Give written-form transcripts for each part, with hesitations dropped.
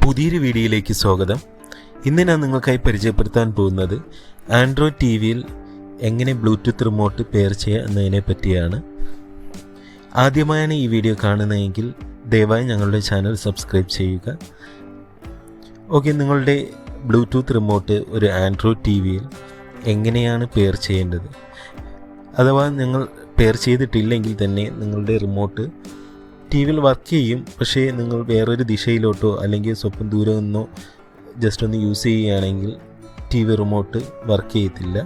പുതിയൊരു വീഡിയോയിലേക്ക് സ്വാഗതം. ഇന്ന് ഞാൻ നിങ്ങൾക്കായി പരിചയപ്പെടുത്താൻ പോകുന്നത് ആൻഡ്രോയിഡ് ടി വിയിൽ എങ്ങനെ ബ്ലൂടൂത്ത് റിമോട്ട് പെയർ ചെയ്യുക എന്നതിനെ പറ്റിയാണ്. ആദ്യമായാണ് ഈ വീഡിയോ കാണുന്നതെങ്കിൽ ദയവായി ഞങ്ങളുടെ ചാനൽ സബ്സ്ക്രൈബ് ചെയ്യുക. ഓക്കെ, നിങ്ങളുടെ ബ്ലൂടൂത്ത് റിമോട്ട് ഒരു ആൻഡ്രോയിഡ് ടി വിയിൽ എങ്ങനെയാണ് പെയർ ചെയ്യേണ്ടത്, അഥവാ നിങ്ങൾ പെയർ ചെയ്തിട്ടില്ലെങ്കിൽ തന്നെ നിങ്ങളുടെ റിമോട്ട് ടി വിയിൽ വർക്ക് ചെയ്യും, പക്ഷേ നിങ്ങൾ വേറൊരു ദിശയിലോട്ടോ അല്ലെങ്കിൽ സ്വല്പം ദൂരം നിന്നോ ജസ്റ്റ് ഒന്ന് യൂസ് ചെയ്യുകയാണെങ്കിൽ ടി വി റിമോട്ട് വർക്ക് ചെയ്യത്തില്ല.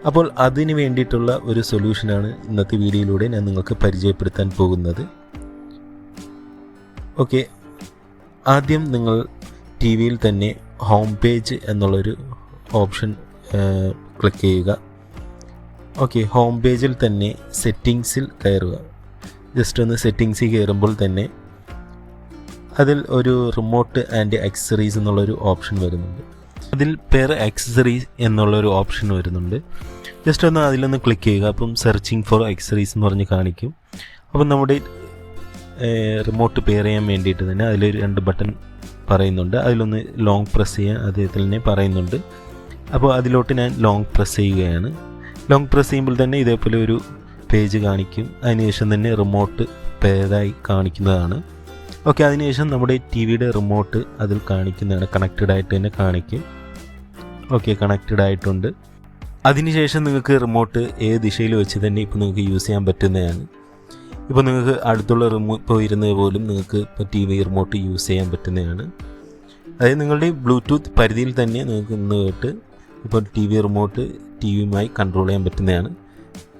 അപ്പോൾ അതിന് വേണ്ടിയിട്ടുള്ള ഒരു സൊല്യൂഷനാണ് ഇന്നത്തെ വീഡിയോയിലൂടെ ഞാൻ നിങ്ങൾക്ക് പരിചയപ്പെടുത്താൻ പോകുന്നത്. ഓക്കെ, ആദ്യം നിങ്ങൾ ടി വിയിൽ തന്നെ ഹോം പേജ് എന്നുള്ളൊരു ഓപ്ഷൻ ക്ലിക്ക് ചെയ്യുക. ഓക്കെ, ഹോം പേജിൽ തന്നെ സെറ്റിങ്സിൽ കയറുക. ജസ്റ്റ് ഒന്ന് സെറ്റിങ്സിൽ കയറുമ്പോൾ തന്നെ അതിൽ ഒരു റിമോട്ട് ആൻഡ് ആക്സസറീസ് എന്നുള്ളൊരു ഓപ്ഷൻ വരുന്നുണ്ട്. അതിൽ പെയർ ആക്സസറീസ് എന്നുള്ളൊരു ഓപ്ഷൻ വരുന്നുണ്ട്. ജസ്റ്റ് ഒന്ന് അതിലൊന്ന് ക്ലിക്ക് ചെയ്യുക. അപ്പം സെർച്ചിങ് ഫോർ ആക്സസറീസ് എന്ന് പറഞ്ഞ് കാണിക്കും. അപ്പം നമ്മുടെ റിമോട്ട് പെയർ ചെയ്യാൻ വേണ്ടിയിട്ട് തന്നെ അതിലൊരു 2 ബട്ടൺ പറയുന്നുണ്ട്. അതിലൊന്ന് ലോങ് പ്രസ് ചെയ്യാൻ അദ്ദേഹത്തിൽ തന്നെ പറയുന്നുണ്ട്. അപ്പോൾ അതിലോട്ട് ഞാൻ ലോങ് പ്രസ് ചെയ്യുകയാണ്. ലോങ് പ്രസ് ചെയ്യുമ്പോൾ തന്നെ ഇതേപോലെ ഒരു പേജ് കാണിക്കും. അതിനുശേഷം തന്നെ റിമോട്ട് പെയറായി കാണിക്കുന്നതാണ്. ഓക്കെ, അതിനുശേഷം നമ്മുടെ ടി വിയുടെ റിമോട്ട് അതിൽ കാണിക്കുന്നതാണ്. കണക്റ്റഡ് ആയിട്ട് തന്നെ കാണിക്കും. ഓക്കെ, കണക്റ്റഡ് ആയിട്ടുണ്ട്. അതിനുശേഷം നിങ്ങൾക്ക് റിമോട്ട് ഏത് ദിശയിൽ വെച്ച് തന്നെ ഇപ്പോൾ നിങ്ങൾക്ക് യൂസ് ചെയ്യാൻ പറ്റുന്നതാണ്. ഇപ്പോൾ നിങ്ങൾക്ക് അടുത്തുള്ള ഇപ്പോൾ ഇരുന്നത് പോലും നിങ്ങൾക്ക് ഇപ്പോൾ ടി വി റിമോട്ട് യൂസ് ചെയ്യാൻ പറ്റുന്നതാണ്. അതായത് നിങ്ങളുടെ ബ്ലൂടൂത്ത് പരിധിയിൽ തന്നെ നിങ്ങൾക്ക് ഇന്ന് തൊട്ട് ഇപ്പോൾ ടി വി റിമോട്ട് ടി വിയുമായി കൺട്രോൾ ചെയ്യാൻ പറ്റുന്നതാണ്.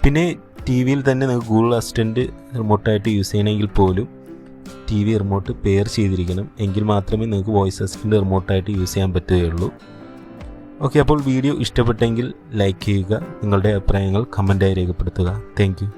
പിന്നെ ടി വിയിൽ തന്നെ നിങ്ങൾക്ക് ഗൂഗിൾ അസിസ്റ്റൻറ്റ് റിമോട്ടായിട്ട് യൂസ് ചെയ്യണമെങ്കിൽ പോലും ടി വി റിമോട്ട് പെയർ ചെയ്തിരിക്കണം. എങ്കിൽ മാത്രമേ നിങ്ങൾക്ക് വോയിസ് അസിസ്റ്റൻറ്റ് റിമോട്ടായിട്ട് യൂസ് ചെയ്യാൻ പറ്റുകയുള്ളൂ. ഓക്കെ, അപ്പോൾ വീഡിയോ ഇഷ്ടപ്പെട്ടെങ്കിൽ ലൈക്ക് ചെയ്യുക. നിങ്ങളുടെ അഭിപ്രായങ്ങൾ കമൻറ്റായി രേഖപ്പെടുത്തുക. Thank you.